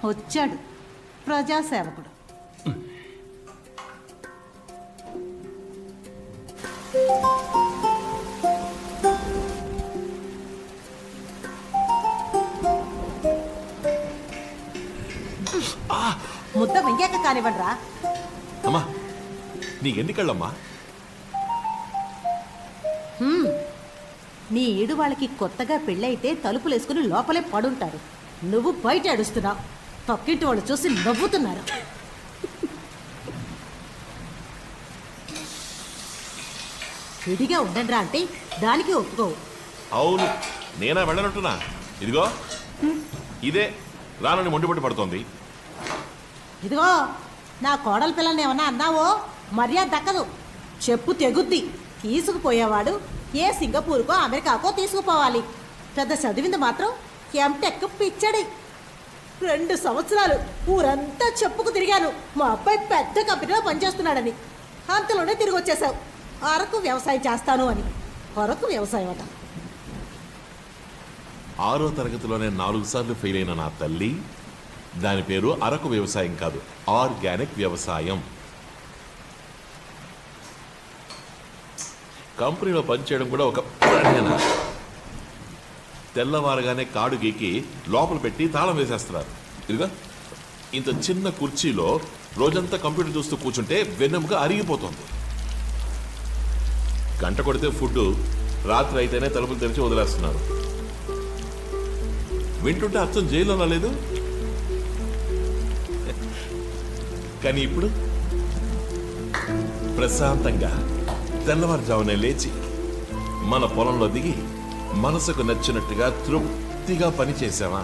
వచ్చాడు ప్రజాసేవకుడు. ముద్ద వెంగాక కానివ్వండి రా. అమ్మా నీకెందుకళ్ళమ్మా? నీ ఈడు వాళ్ళకి కొత్తగా పెళ్ళైతే తలుపులేసుకుని లోపలే పడుంటారు. నువ్వు బయట ఏడుస్తున్నావు. పక్కింటి వాళ్ళు చూసి నవ్వుతున్నారు. విడిగా ఉండండి రా అంటే దానికి ఒప్పుకోవు. అవును, నేనా వెళ్ళనంటున్నా? ఇదిగో ఇదే రానని మొండిపట్టు పడుతోంది. ఇదిగో నా కోడల పిల్లని ఏమన్నా అన్నావో మర్యాద దక్కదు. చెప్పు తెగుద్ది. తీసుకుపోయేవాడు ఏ సింగపూర్కో అమెరికాకో తీసుకుపోవాలి. పెద్ద చదివింది మాత్రం ఎంటెక్ పిచ్చడి. 2 సంవత్సరాలు ఊరంతా చెప్పుకు తిరిగాను మా అబ్బాయి పెద్ద కంపెనీలో పనిచేస్తున్నాడని. అంతలోనే తిరిగి వచ్చేసావు అరకు వ్యవసాయం చేస్తాను అని. అరకు వ్యవసాయం అట. 6వ తరగతిలోనే 4 సార్లు ఫెయిల్ అయిన నా తల్లి దాని పేరు అరకు వ్యవసాయం కాదు, ఆర్గానిక్ వ్యవసాయం. కంపెనీలో పనిచేయడం కూడా ఒక పనేనా? తెల్లవారుగానే కాడు గీకి లోపల పెట్టి తాళం వేసేస్తున్నారు. ఇదిగా ఇంత చిన్న కుర్చీలో రోజంతా కంప్యూటర్ చూస్తూ కూర్చుంటే వెన్నెముక అరిగిపోతుంది. గంట కొడితే ఫుడ్, రాత్రి అయితేనే తలుపులు తెరిచి వదిలేస్తున్నారు. వింటుంటే అచ్చం జైల్లో లేదు. కానీ ఇప్పుడు ప్రశాంతంగా తెల్లవారుజామునే లేచి మన పొలంలో దిగి మనసుకు నచ్చినట్టుగా తృప్తిగా పని చేసామా,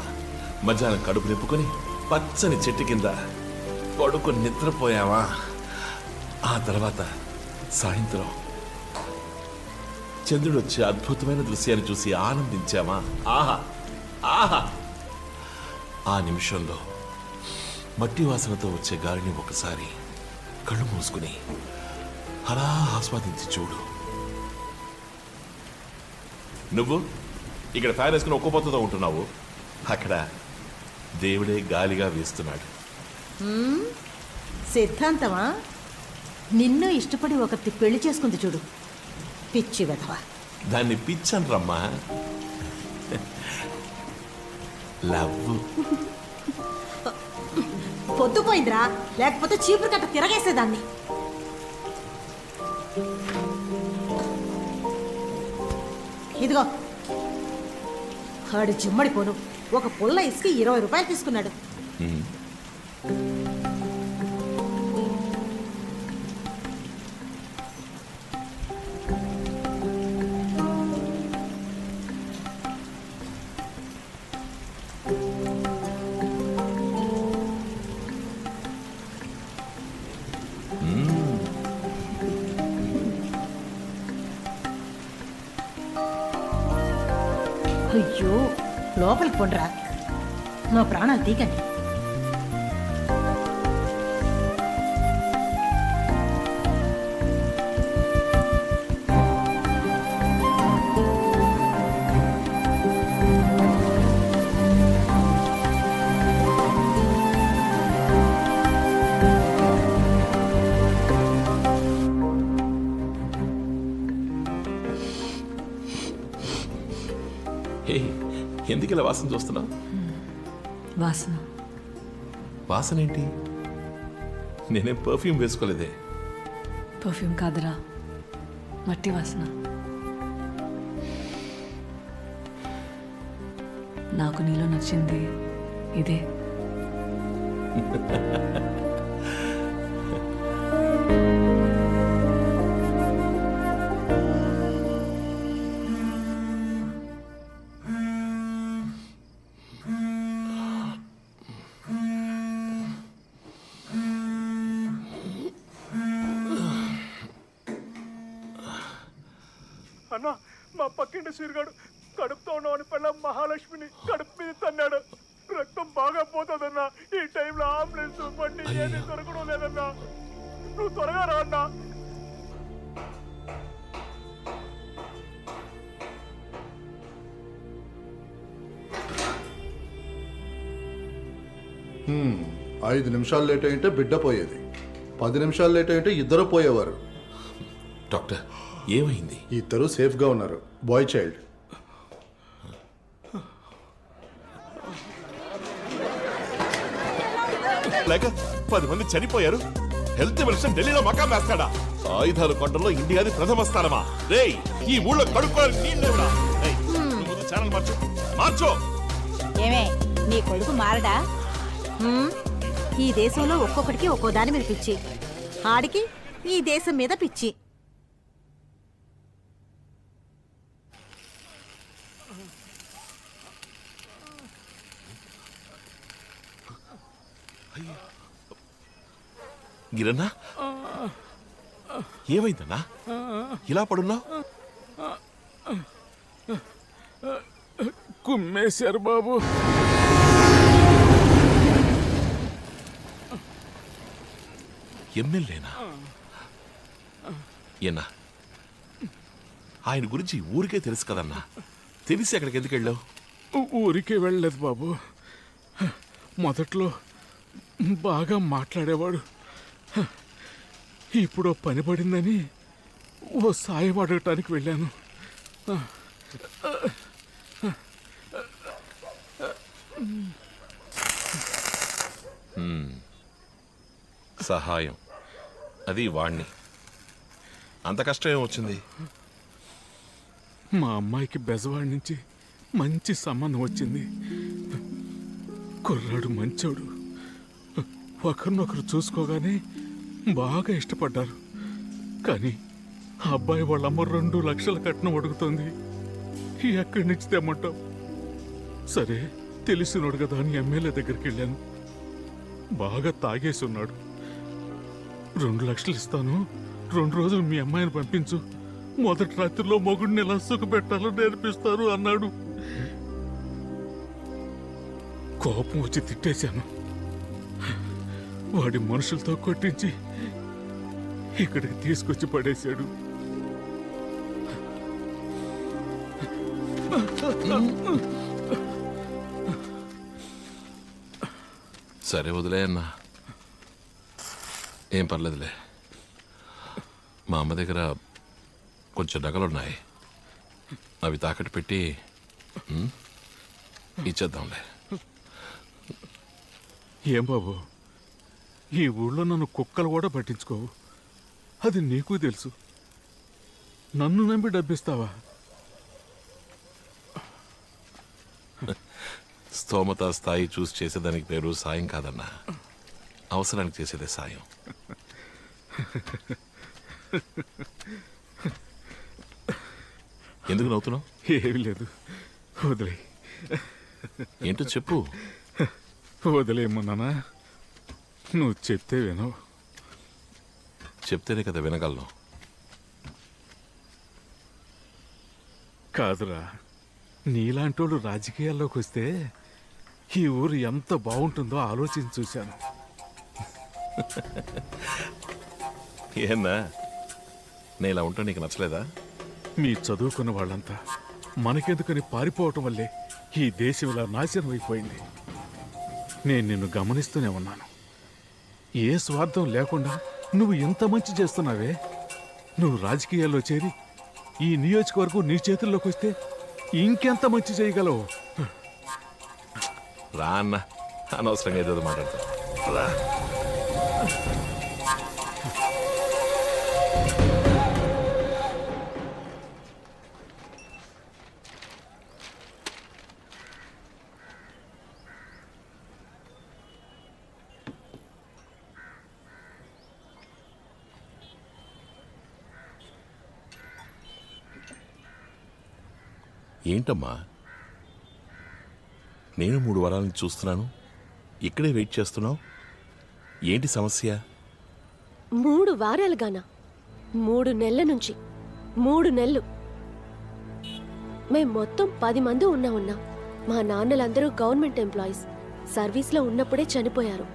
మధ్యాహ్నం కడుపు నింపుకొని పచ్చని చెట్టు కింద పడుకొని నిద్రపోయావా, ఆ తర్వాత సాయంత్రం చంద్రుడు వచ్చే అద్భుతమైన దృశ్యాన్ని చూసి ఆనందించామా. ఆహా ఆహా! ఆ నిమిషంలో మట్టి వాసనతో వచ్చే గాలిని ఒకసారి కళ్ళు మూసుకుని అలా ఆస్వాదించి చూడు. నువ్వు ఇక్కడ ఫ్యాన్ వేసుకుని ఒక్కో పొత్తుతో ఉంటున్నావు, అక్కడ దేవుడే గాలిగా వేస్తున్నాడు. సిద్ధాంతమా? నిన్ను ఇష్టపడి ఒకటి పెళ్లి చేసుకుంది చూడు, పిచ్చి వెధవా. దాన్ని పిచ్చని రమ్మా, లవ్. పొద్దుపోయిందిరా, లేకపోతే చీపురు కట్ట తిరగేసేదాన్ని. ఇదిగో ఆడు జిమ్మడిపోను ఒక పుల్ల ఇసుకి 20 రూపాయలు తీసుకున్నాడు. అయ్యో లోపలికి పొండ్రా, మా ప్రాణాలు తీకండి. ఎందుకు ఇలా వాసన చూస్తున్నావు? వాసన వాసన ఏంటి? నేనేం పర్ఫ్యూమ్ వేసుకోలేదే. పర్ఫ్యూమ్ కాదురా, మట్టి వాసన. నాకు నీలో నచ్చింది ఇదే. అన్నా, మా పక్కింటి సీరుగాడు కడుపుతో ఉన్నవాని పిల్ల మహాలక్ష్మిని కడుపు మీద తన్నాడు. రక్తం బాగా పోతుందన్నా. ఈ టైంలో అంబులెన్స్ బండి ఏది దొరకడం లేదన్నా. నువ్వు త్వరగా రా అన్నా. 5 నిమిషాలు లేట్ అయింటే బిడ్డ పోయేది, 10 నిమిషాలు లేట్ అయింటే ఇద్దరు పోయేవారు. డాక్టర్ ఏమైంది? ఇద్దరు సేఫ్గా ఉన్నారు, బాయ్ చైల్డ్. లేక 10 మంది చనిపోయారు. హెల్త్ మినిస్టర్ ఢిల్లీలో మకాం వేస్తాడా? ఆయుధాల కొండలో ఇండియాది ప్రథమ స్థానమా? రేయ్, ఈ ఊళ్ళో కడుక్కోవడానికి నీళ్ళు లేవురా? రేయ్, నువ్వు ముందు ఛానల్ మార్చు. ఏమే నీ కొడుకు మారడా? ఈ దేశంలో ఒక్కొక్కడికి ఒక్కో దాని మీద పిచ్చి. ఆడికి ఈ దేశం మీద పిచ్చి. గిరన్నా, ఏమైందన్నా ఇలా పడున్నావు? కుమ్మేశారు బాబు. ఎమ్మెల్యేనా? ఏనా ఆయన గురించి ఊరికే తెలుసు కదన్నా. తెలిసి అక్కడికి ఎందుకు వెళ్ళావు? ఊరికే వెళ్ళలేదు బాబు. మొదట్లో బాగా మాట్లాడేవాడు. ఇప్పుడు పని పడిందని ఓ సాయం అడగటానికి వెళ్ళాను. సహాయం అది వాణ్ణి. అంత కష్టం ఏమొచ్చింది? మా అమ్మాయికి బెజవాడి నుంచి మంచి సంబంధం వచ్చింది. కుర్రాడు మంచోడు. ఒకరినొకరు చూసుకోగానే బాగా ఇష్టపడ్డారు. కానీ ఆ అబ్బాయి వాళ్ళమ్మ 2 లక్షల కట్నం అడుగుతుంది. ఎక్కడి నుంచి తెమ్మంటావు? సరే తెలిసినోడు కదా అని ఎమ్మెల్యే దగ్గరికి వెళ్ళాను. బాగా తాగేసి ఉన్నాడు. 2 లక్షలు ఇస్తాను, 2 రోజులు మీ అమ్మాయిని పంపించు, మొదటి రాత్రిలో మొగుడిని ఎలా సుఖపెట్టాలో నేర్పిస్తారు అన్నాడు. కోపం వచ్చి తిట్టేశాను. వాడి మనుషులతో కొట్టించి ఇక్కడికి తీసుకొచ్చి పడేశాడు. సరే వదిలే అన్నా, ఏం పర్లేదులే. మా అమ్మ దగ్గర కొంచెం నగలున్నాయి, అవి తాకట్టు పెట్టి ఇచ్చేద్దాంలే. ఏం బాబు, ఈ ఊళ్ళో నన్ను కుక్కలు కూడా పట్టించుకోవు. అది నీకు తెలుసు. నన్ను నమ్మి డబ్బిస్తావా? స్తోమత స్థాయి చూసి చేసేదానికి పేరు సాయం కాదన్నా, అవసరానికి చేసేదే సాయం. ఎందుకు నవ్వుతున్నావు? ఏమీ లేదు, వదిలే. ఏంటో చెప్పు. వదిలేమన్నానా? నువ్వు చెప్తే వినవు. చెప్తేనే కదా వినగలను. కాదురా, నీలాంటోళ్ళు రాజకీయాల్లోకి వస్తే ఈ ఊరు ఎంత బాగుంటుందో ఆలోచించి చూశాను. ఏనా నేను ఇలా ఉంటా నీకు నచ్చలేదా? మీ చదువుకున్న వాళ్ళంతా మనకెందుకని పారిపోవటం వల్లే ఈ దేశం ఇలా నాశనం అయిపోయింది. నేను నిన్ను గమనిస్తూనే ఉన్నాను. ఏ స్వార్థం లేకుండా నువ్వు ఎంత మంచి చేస్తున్నావే. నువ్వు రాజకీయాల్లో చేరి ఈ నియోజకవర్గం నీ చేతుల్లోకి వస్తే ఇంకెంత మంచి చేయగలవు. రా అన్న, అనవసరంగా ఏదో మాట్లాడతా. రా. ఏంటమ్మా, నేను 3 వారాల నుంచి చూస్తున్నాను, ఇక్కడే వెయిట్ చేస్తున్నావు. ఏంటి సమస్య? 3 వారాలుగానా? 3 నెలల నుంచి. 3 నెలలు. మేం మొత్తం 10 మంది ఉన్నాం. మా నాన్నలందరూ గవర్నమెంట్ ఎంప్లాయీస్. సర్వీస్లో ఉన్నప్పుడే చనిపోయారు.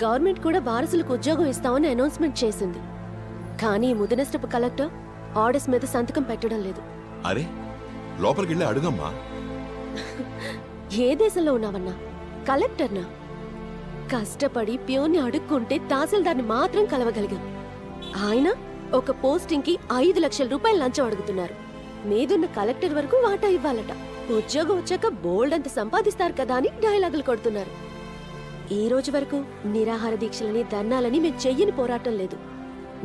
గవర్నమెంట్ కూడా వారసులకు ఉద్యోగం ఇస్తామని అనౌన్స్మెంట్ చేసింది. కానీ ముదనష్టపు కలెక్టర్ ఆర్డర్స్ మీద సంతకం పెట్టడం లేదు. అరే, లోపలికి వెళ్ళి అడుగమ్మా. ఏ దేశంలో ఉన్నావన్నా? కలెక్టర్నా? కష్టపడి ప్యూన్ని అడుక్కుంటే తహసీల్దార్ని మాత్రం కలవగలిగాం. ఆయన ఒక పోస్టింగ్ కి 5 లక్షల రూపాయలు లంచం అడుగుతున్నారు. మీదున్న కలెక్టర్ వరకు వాటా ఇవ్వాలట. ఉద్యోగం వచ్చాక బోల్డ్ అంత సంపాదిస్తారు కదా అని డైలాగులు కొడుతున్నారు. ఈ రోజు వరకు నిరాహార దీక్షలని ధర్నాలని మేం చెయ్యని పోరాటం లేదు.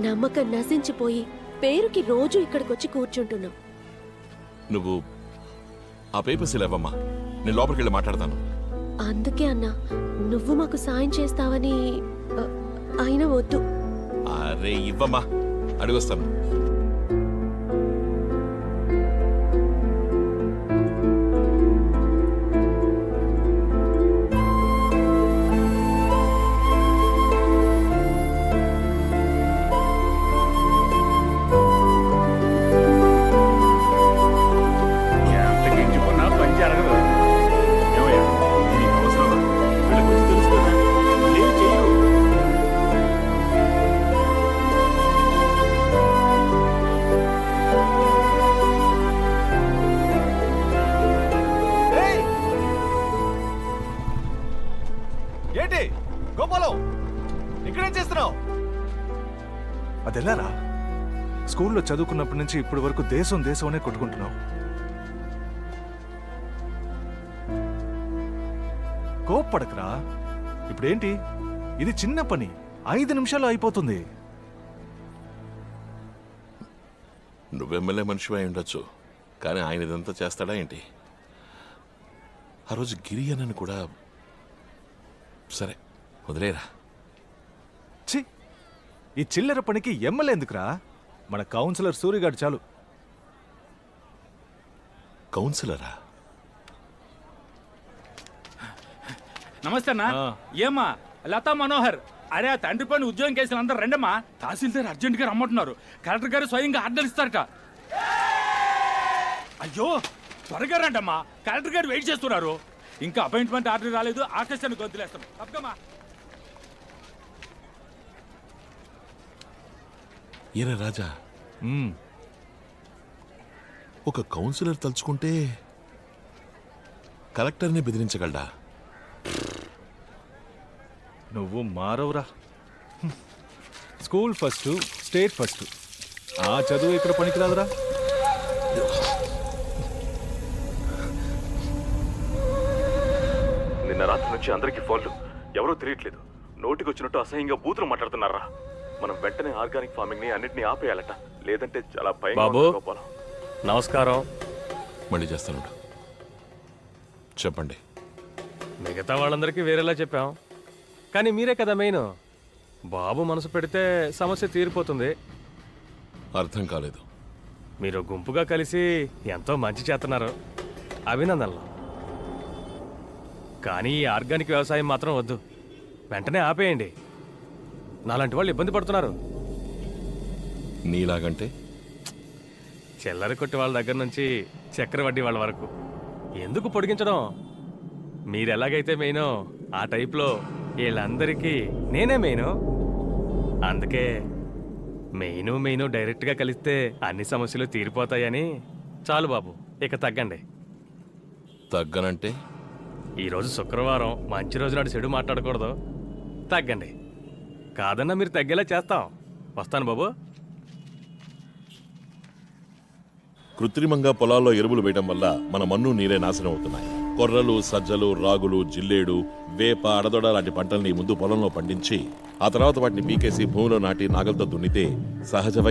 నమ్మకం నశించిపోయి పేరుకి రోజు ఇక్కడికొచ్చి కూర్చుంటున్నాం. నువ్వు ఆ పేపర్స్ ఇవ్వమ్మా, నేను లోపలికి వెళ్ళి మాట్లాడతాను. అందుకే అన్నా నువ్వు మాకు సాయం చేస్తావని. అయినా వద్దు. అరే ఇవ్వమ్మా, అడిగొస్తాను. ఎంత గింజుకున్నా పని జరగదు. ఏమయ్యా, నీకు అవసరమా? వీళ్ళకి వచ్చి తెలుసు కదా, లేవు చెయ్యరు. ఏంటి గోపాలం, ఇక్కడేం చేస్తున్నావు? అదెలారా? స్కూల్లో చదువుకున్నప్పటి నుంచి ఇప్పటి వరకు దేశం దేశం అనే కొట్టుకుంటున్నావు. కోప్పడకరా. ఇప్పుడేంటి, ఇది చిన్న పని, 5 నిమిషాలు అయిపోతుంది. నువ్వెమ్మెల్యే మనిషి అయి ఉండొచ్చు, కానీ ఆయన ఇదంతా చేస్తాడా ఏంటి? ఆ రోజు గిరి అన్నని కూడా. సరే వదిలేరా. ఛీ, ఈ చిల్లర పనికి ఎమ్మెల్యే ఎందుకురా? మన కౌన్సిలర్ సూరిగాడు చాలు. కౌన్సిలరా? నమస్తే అన్న. ఏమ్మా లతా మనోహర్, అరే ఆ తండ్రి పని ఉద్యోగం కేసులు అందరూ రండమ్మా. తహసీల్దార్ అర్జెంట్ గా రమ్మంటున్నారు. కలెక్టర్ గారు స్వయంగా ఆర్డర్ ఇస్తారట. అయ్యో త్వరగా రండమ్మా, కలెక్టర్ గారు వెయిట్ చేస్తున్నారు. ఇంకా అపాయింట్మెంట్ ఆర్డర్ రాలేదు. ఆకాశాన్ని గొంతులేస్తాం. తప్పకమ్మా. ఏరా రాజా, ఒక కౌన్సిలర్ తలుచుకుంటే కలెక్టర్ని బెదిరించగలడా? నువ్వు మారవురా. School first, state first. ఆ చదువు ఇక్కడ పనికిరాదురా. నిన్న రాత్రి నుంచి అందరికీ ఫోన్లు, ఎవరూ తెలియట్లేదు. నోటికి వచ్చినట్టు అసహ్యంగా బూతులు మాట్లాడుతున్నారా. మనం వెంటనే ఆర్గానిక్ ఫార్మింగ్ ని అన్నిటినీ ఆపేయాలట, లేదంటే చాలా భయం. బాబు నమస్కారం. మళ్ళీ చేస్తాను, చెప్పండి. మిగతా వాళ్ళందరికీ వేరేలా చెప్పాం, కానీ మీరే కదా మెయిన్. బాబు మనసు పెడితే సమస్య తీరిపోతుంది. అర్థం కాలేదు. మీరు గుంపుగా కలిసి ఎంతో మంచి చేస్తున్నారు, అభినందనలు. కానీ ఈ ఆర్గానిక్ వ్యవసాయం మాత్రం వద్దు, వెంటనే ఆపేయండి. నాలాంటి వాళ్ళు ఇబ్బంది పడుతున్నారు. నీలాగంటే చిల్లర కొట్టి వాళ్ళ దగ్గర నుంచి చక్రవడ్డీ వాళ్ళ వరకు ఎందుకు పొడిగించడం? మీరు ఎలాగైతే మెయినో ఆ టైప్లో వీళ్ళందరికీ నేనే మెయిను. అందుకే మెయిను డైరెక్ట్గా కలిస్తే అన్ని సమస్యలు తీరిపోతాయని. చాలు బాబు, ఇక తగ్గండి. తగ్గనంటే? ఈరోజు శుక్రవారం, మంచి రోజు నాడు చెడు మాట్లాడకూడదు. తగ్గండి. కాదన్నా మీరు తగ్గేలా చేస్తాం. వస్తాను బాబు. కృత్రిమంగా పొలాల్లో ఎరువులు వేయడం వల్ల మన మన్ను నీరే నాశనం అవుతున్నాయి. కొర్రలు, సజ్జలు, రాగులు, జిల్లేడు, వేప, అడదొడ లాంటి పంటల్ని ముందు పొలంలో పండించి ఆ తర్వాత వాటిని పీకేసి భూమిలో నాటి నాగలతో దున్నితే సహజ